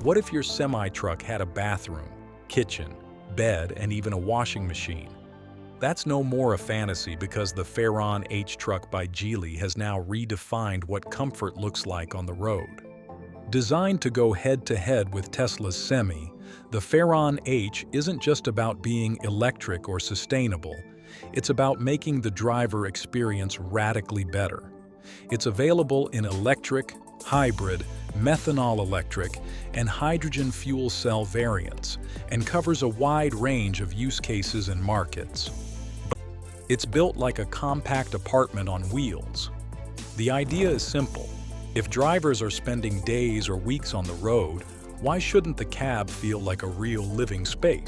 What if your semi-truck had a bathroom, kitchen, bed, and even a washing machine? That's no more a fantasy because the Ferron H-Truck by Geely has now redefined what comfort looks like on the road. Designed to go head-to-head with Tesla's Semi, the Ferron H isn't just about being electric or sustainable, it's about making the driver experience radically better. It's available in electric, hybrid, methanol electric, and hydrogen fuel cell variants, and covers a wide range of use cases and markets. It's built like a compact apartment on wheels. The idea is simple. If drivers are spending days or weeks on the road, why shouldn't the cab feel like a real living space?